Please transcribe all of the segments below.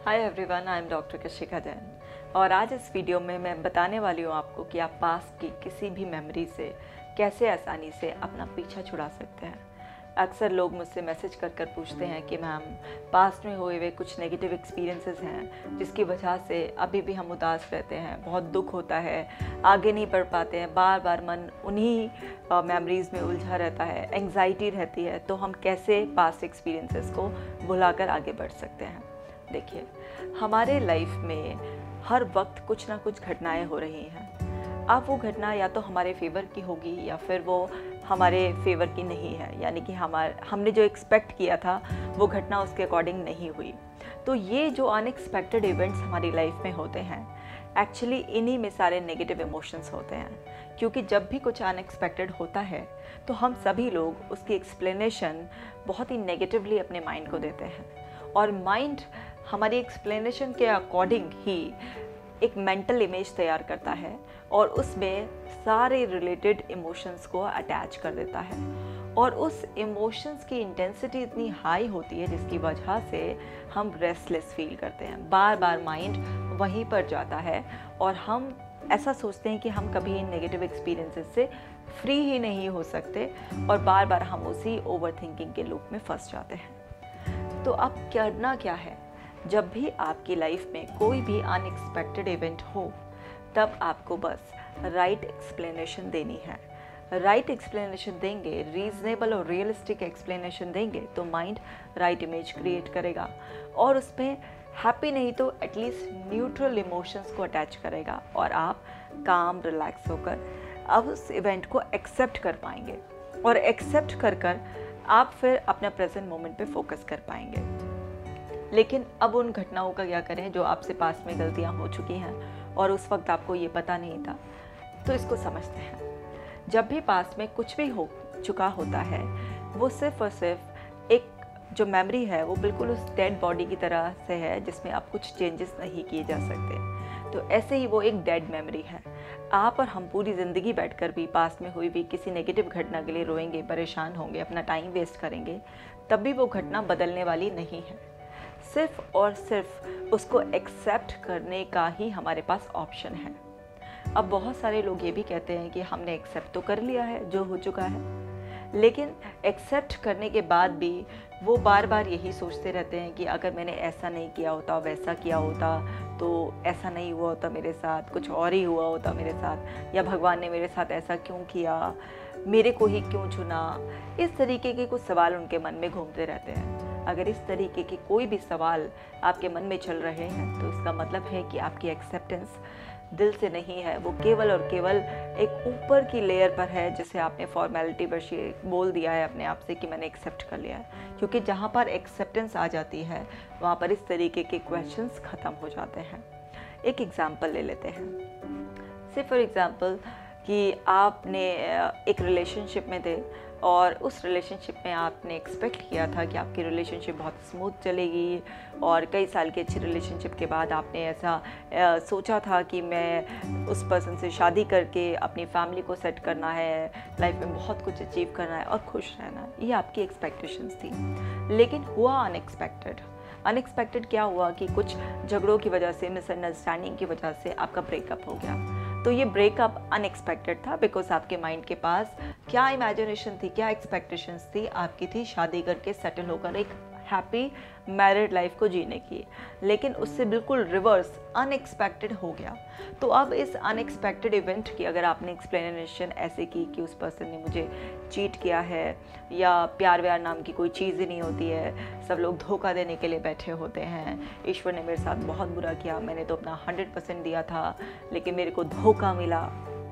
Hi everyone, I am doctor Kashika Jain और आज इस वीडियो में मैं बताने वाली हूँ आपको कि आप पास्ट की किसी भी मेमोरी से कैसे आसानी से अपना पीछा छुड़ा सकते हैं। अक्सर लोग मुझसे मैसेज कर कर पूछते हैं कि मैम, पास्ट में हुए हुए कुछ नेगेटिव एक्सपीरियंसेस हैं जिसकी वजह से अभी भी हम उदास रहते हैं, बहुत दुख होता है, आगे नहीं बढ़ पाते हैं, बार बार मन उन्हीं मेमोरीज़ में उलझा रहता है, एंग्जाइटी रहती है। तो हम कैसे पास्ट एक्सपीरियंसेस को भुलाकर आगे बढ़ सकते हैं। देखिए, हमारे लाइफ में हर वक्त कुछ ना कुछ घटनाएं हो रही हैं। अब वो घटना या तो हमारे फेवर की होगी या फिर वो हमारे फेवर की नहीं है, यानी कि हमने जो एक्सपेक्ट किया था वो घटना उसके अकॉर्डिंग नहीं हुई। तो ये जो अनएक्सपेक्टेड इवेंट्स हमारी लाइफ में होते हैं, एक्चुअली इन्हीं में सारे नेगेटिव इमोशंस होते हैं। क्योंकि जब भी कुछ अनएक्सपेक्टेड होता है तो हम सभी लोग उसकी एक्सप्लेनेशन बहुत ही नेगेटिवली अपने माइंड को देते हैं और माइंड हमारी एक्सप्लेनेशन के अकॉर्डिंग ही एक मेंटल इमेज तैयार करता है और उसमें सारे रिलेटेड इमोशंस को अटैच कर देता है और उस इमोशंस की इंटेंसिटी इतनी हाई होती है जिसकी वजह से हम रेस्टलेस फील करते हैं। बार बार माइंड वहीं पर जाता है और हम ऐसा सोचते हैं कि हम कभी इन नेगेटिव एक्सपीरियंसेस से फ्री ही नहीं हो सकते और बार बार हम उसी ओवर थिंकिंग के लूप में फंस जाते हैं। तो अब करना क्या है? जब भी आपकी लाइफ में कोई भी अनएक्सपेक्टेड इवेंट हो, तब आपको बस राइट एक्सप्लेनेशन देनी है। राइट एक्सप्लेनेशन देंगे, रीजनेबल और रियलिस्टिक एक्सप्लेनेशन देंगे तो माइंड राइट इमेज क्रिएट करेगा और उसमें हैप्पी नहीं तो एटलीस्ट न्यूट्रल इमोशंस को अटैच करेगा और आप काम रिलैक्स होकर अब उस इवेंट को एक्सेप्ट कर पाएंगे और एक्सेप्ट कर कर आप फिर अपना प्रेजेंट मोमेंट पे फोकस कर पाएंगे। लेकिन अब उन घटनाओं का क्या करें जो आपसे पास्ट में गलतियां हो चुकी हैं और उस वक्त आपको ये पता नहीं था। तो इसको समझते हैं, जब भी पास्ट में कुछ भी हो चुका होता है वो सिर्फ और सिर्फ एक जो मेमोरी है वो बिल्कुल उस डेड बॉडी की तरह से है जिसमें अब कुछ चेंजेस नहीं किए जा सकते। तो ऐसे ही वो एक डेड मेमोरी है। आप और हम पूरी ज़िंदगी बैठकर भी पास्ट में हुई भी किसी नेगेटिव घटना के लिए रोएंगे, परेशान होंगे, अपना टाइम वेस्ट करेंगे, तब भी वो घटना बदलने वाली नहीं है। सिर्फ और सिर्फ उसको एक्सेप्ट करने का ही हमारे पास ऑप्शन है। अब बहुत सारे लोग ये भी कहते हैं कि हमने एक्सेप्ट तो कर लिया है जो हो चुका है, लेकिन एक्सेप्ट करने के बाद भी वो बार बार यही सोचते रहते हैं कि अगर मैंने ऐसा नहीं किया होता, वैसा किया होता तो ऐसा नहीं हुआ होता मेरे साथ, कुछ और ही हुआ होता मेरे साथ, या भगवान ने मेरे साथ ऐसा क्यों किया, मेरे को ही क्यों चुना। इस तरीके के कुछ सवाल उनके मन में घूमते रहते हैं। अगर इस तरीके के कोई भी सवाल आपके मन में चल रहे हैं तो इसका मतलब है कि आपकी एक्सेप्टेंस दिल से नहीं है, वो केवल और केवल एक ऊपर की लेयर पर है जिसे आपने फॉर्मेलिटी बस ये बोल दिया है अपने आप से कि मैंने एक्सेप्ट कर लिया है। क्योंकि जहाँ पर एक्सेप्टेंस आ जाती है वहाँ पर इस तरीके के क्वेश्चंस ख़त्म हो जाते हैं। एक एग्जाम्पल ले लेते हैं। से फॉर एग्ज़ाम्पल कि आपने एक रिलेशनशिप में थे और उस रिलेशनशिप में आपने एक्सपेक्ट किया था कि आपकी रिलेशनशिप बहुत स्मूथ चलेगी और कई साल की अच्छी रिलेशनशिप के बाद आपने ऐसा सोचा था कि मैं उस पर्सन से शादी करके अपनी फैमिली को सेट करना है, लाइफ में बहुत कुछ अचीव करना है और खुश रहना है। ये आपकी एक्सपेक्टेशंस थी, लेकिन हुआ अनएक्सपेक्टेड क्या हुआ कि कुछ झगड़ों की वजह से, मिसअंडरस्टैंडिंग की वजह से आपका ब्रेकअप हो गया। तो ये ब्रेकअप अनएक्सपेक्टेड था बिकॉज आपके माइंड के पास क्या इमेजिनेशन थी, क्या एक्सपेक्टेशंस थी आपकी थी शादी करके सेटल होकर एक हैप्पी मैरिड लाइफ को जीने की, लेकिन उससे बिल्कुल रिवर्स अनएक्सपेक्टेड हो गया। तो अब इस अनएक्सपेक्टेड इवेंट की अगर आपने एक्सप्लेनेशन ऐसे की कि उस पर्सन ने मुझे चीट किया है या प्यार व्यार नाम की कोई चीज़ ही नहीं होती है, सब लोग धोखा देने के लिए बैठे होते हैं, ईश्वर ने मेरे साथ बहुत बुरा किया, मैंने तो अपना 100% दिया था लेकिन मेरे को धोखा मिला,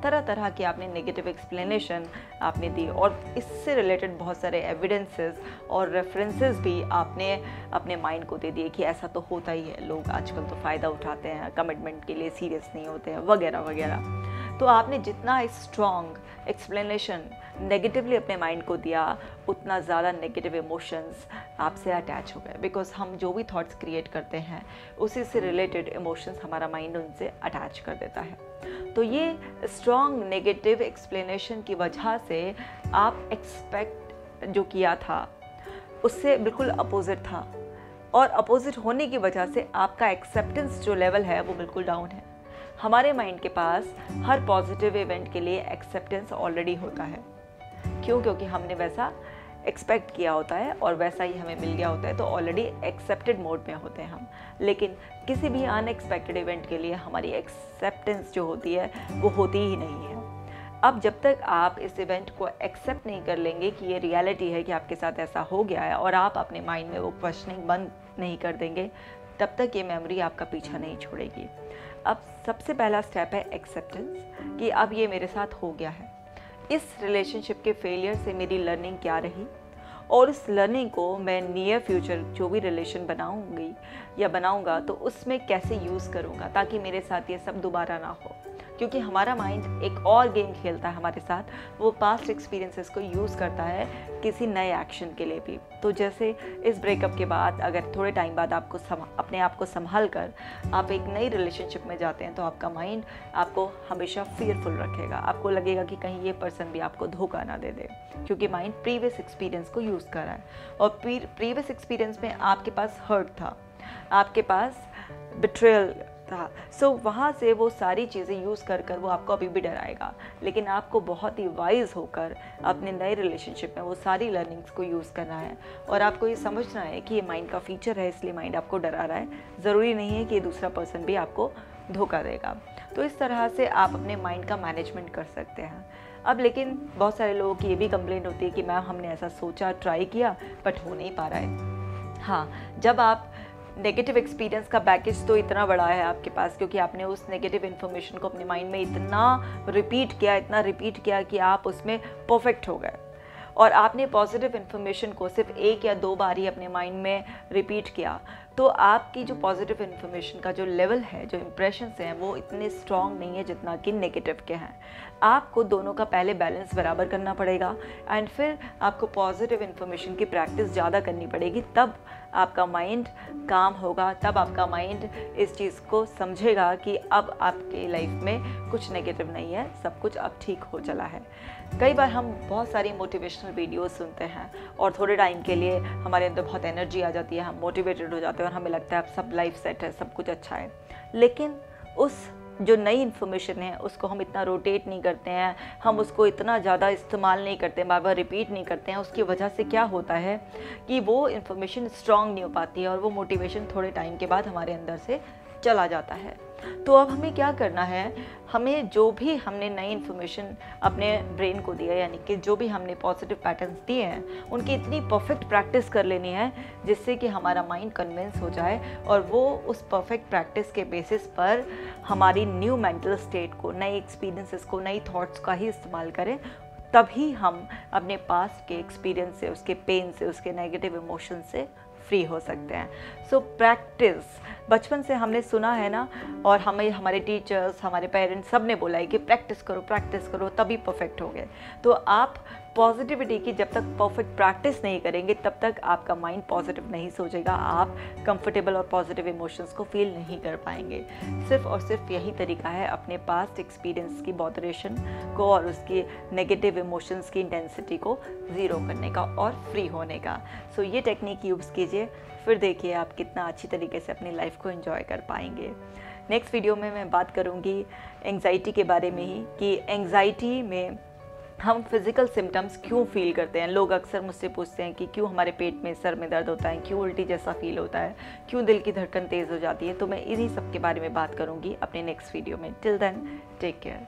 तरह तरह की आपने नेगेटिव एक्सप्लेनेशन आपने दी और इससे रिलेटेड बहुत सारे एविडेंसेस और रेफरेंसेस भी आपने अपने माइंड को दे दिए कि ऐसा तो होता ही है, लोग आजकल तो फ़ायदा उठाते हैं, कमिटमेंट के लिए सीरियस नहीं होते हैं, वगैरह वगैरह। तो आपने जितना स्ट्रॉन्ग एक्सप्लेनेशन नेगेटिवली अपने माइंड को दिया उतना ज़्यादा नेगेटिव इमोशंस आपसे अटैच हो गए, बिकॉज हम जो भी थॉट्स क्रिएट करते हैं उसी से रिलेटेड इमोशंस हमारा माइंड उनसे अटैच कर देता है। तो ये स्ट्रॉन्ग नेगेटिव एक्सप्लेनेशन की वजह से आप एक्सपेक्ट जो किया था उससे बिल्कुल अपोजिट था। और अपोजिट होने की वजह से आपका एक्सेप्टेंस जो लेवल है वो बिल्कुल डाउन है। हमारे माइंड के पास हर पॉजिटिव इवेंट के लिए एक्सेप्टेंस ऑलरेडी होता है। क्यों? क्योंकि हमने वैसा एक्सपेक्ट किया होता है और वैसा ही हमें मिल गया होता है, तो ऑलरेडी एक्सेप्टेड मोड में होते हैं हम। लेकिन किसी भी अनएक्सपेक्टेड इवेंट के लिए हमारी एक्सेप्टेंस जो होती है वो होती ही नहीं है। अब जब तक आप इस इवेंट को एक्सेप्ट नहीं कर लेंगे कि ये रियलिटी है कि आपके साथ ऐसा हो गया है, और आप अपने माइंड में वो क्वेश्चनिंग बंद नहीं कर देंगे, तब तक ये मेमोरी आपका पीछा नहीं छोड़ेगी। अब सबसे पहला स्टेप है एक्सेप्टेंस, कि अब ये मेरे साथ हो गया है। इस रिलेशनशिप के फेलियर से मेरी लर्निंग क्या रही, और उस लर्निंग को मैं नियर फ्यूचर जो भी रिलेशन बनाऊंगी या बनाऊंगा तो उसमें कैसे यूज़ करूंगा ताकि मेरे साथ ये सब दोबारा ना हो। क्योंकि हमारा माइंड एक और गेम खेलता है हमारे साथ, वो पास्ट एक्सपीरियंसेस को यूज़ करता है किसी नए एक्शन के लिए भी। तो जैसे इस ब्रेकअप के बाद अगर थोड़े टाइम बाद आपको अपने आप को संभाल कर आप एक नई रिलेशनशिप में जाते हैं, तो आपका माइंड आपको हमेशा फियरफुल रखेगा। आपको लगेगा कि कहीं ये पर्सन भी आपको धोखा ना दे दे, क्योंकि माइंड प्रीवियस एक्सपीरियंस को यूज़ कर रहा है, और प्रीवियस एक्सपीरियंस में आपके पास हर्ट था, आपके पास बिट्रेयल था। सो वहाँ से वो सारी चीज़ें यूज़ कर कर वो आपको अभी भी डराएगा। लेकिन आपको बहुत ही वाइज होकर अपने नए रिलेशनशिप में वो सारी लर्निंग्स को यूज़ करना है, और आपको ये समझना है कि ये माइंड का फीचर है, इसलिए माइंड आपको डरा रहा है। ज़रूरी नहीं है कि ये दूसरा पर्सन भी आपको धोखा देगा। तो इस तरह से आप अपने माइंड का मैनेजमेंट कर सकते हैं। अब लेकिन बहुत सारे लोगों की ये भी कंप्लेंट होती है कि मैम हमने ऐसा सोचा, ट्राई किया, बट हो नहीं पा रहा है। हाँ, जब आप नेगेटिव एक्सपीरियंस का बैगेज तो इतना बड़ा है आपके पास, क्योंकि आपने उस नेगेटिव इन्फॉर्मेशन को अपने माइंड में इतना रिपीट किया कि आप उसमें परफेक्ट हो गए, और आपने पॉजिटिव इन्फॉर्मेशन को सिर्फ 1 या 2 बार ही अपने माइंड में रिपीट किया, तो आपकी जो पॉजिटिव इन्फॉर्मेशन का जो लेवल है, जो इम्प्रेशंस हैं, वो इतने स्ट्रॉन्ग नहीं है जितना कि नेगेटिव के हैं। आपको दोनों का पहले बैलेंस बराबर करना पड़ेगा, एंड फिर आपको पॉजिटिव इन्फॉर्मेशन की प्रैक्टिस ज़्यादा करनी पड़ेगी। तब आपका माइंड काम होगा, तब आपका माइंड इस चीज़ को समझेगा कि अब आपके लाइफ में कुछ नेगेटिव नहीं है, सब कुछ अब ठीक हो चला है। कई बार हम बहुत सारी मोटिवेशनल वीडियोस सुनते हैं, और थोड़े टाइम के लिए हमारे अंदर बहुत एनर्जी आ जाती है, हम मोटिवेटेड हो जाते हैं और हमें लगता है अब सब लाइफ सेट है, सब कुछ अच्छा है। लेकिन उस जो नई इन्फॉर्मेशन है उसको हम इतना रोटेट नहीं करते हैं, हम उसको इतना ज़्यादा इस्तेमाल नहीं करते हैं, बार बार रिपीट नहीं करते हैं। उसकी वजह से क्या होता है कि वो इन्फॉर्मेशन स्ट्रॉन्ग नहीं हो पाती है, और वो मोटिवेशन थोड़े टाइम के बाद हमारे अंदर से चला जाता है। तो अब हमें क्या करना है, हमें जो भी हमने नई इन्फॉर्मेशन अपने ब्रेन को दिया, यानी कि जो भी हमने पॉजिटिव पैटर्न्स दिए हैं, उनकी इतनी परफेक्ट प्रैक्टिस कर लेनी है जिससे कि हमारा माइंड कन्विंस हो जाए, और वो उस परफेक्ट प्रैक्टिस के बेसिस पर हमारी न्यू मेंटल स्टेट को, नए एक्सपीरियंसेस को, नई थॉट्स का ही इस्तेमाल करें। तभी हम अपने पास्ट के एक्सपीरियंस से, उसके पेन से, उसके नेगेटिव इमोशन से फ्री हो सकते हैं। सो प्रैक्टिस, बचपन से हमने सुना है ना, और हमें हमारे टीचर्स, हमारे पेरेंट्स सब ने बोला है कि प्रैक्टिस करो तभी परफेक्ट हो गए। तो आप पॉजिटिविटी की जब तक परफेक्ट प्रैक्टिस नहीं करेंगे, तब तक आपका माइंड पॉजिटिव नहीं सोचेगा, आप कंफर्टेबल और पॉजिटिव इमोशंस को फील नहीं कर पाएंगे। सिर्फ और सिर्फ यही तरीका है अपने पास्ट एक्सपीरियंस की बॉदरेशन को और उसकी नेगेटिव इमोशंस की इंटेंसिटी को ज़ीरो करने का और फ्री होने का। सो ये टेक्निक यूज़ कीजिए, फिर देखिए आप कितना अच्छी तरीके से अपनी लाइफ को एंजॉय कर पाएंगे। नेक्स्ट वीडियो में मैं बात करूँगी एंग्जाइटी के बारे में ही, कि एंग्जाइटी में हम फिज़िकल सिम्टम्स क्यों फील करते हैं। लोग अक्सर मुझसे पूछते हैं कि क्यों हमारे पेट में, सर में दर्द होता है, क्यों उल्टी जैसा फील होता है, क्यों दिल की धड़कन तेज़ हो जाती है। तो मैं इन्हीं सब के बारे में बात करूँगी अपने नेक्स्ट वीडियो में। Till then take care.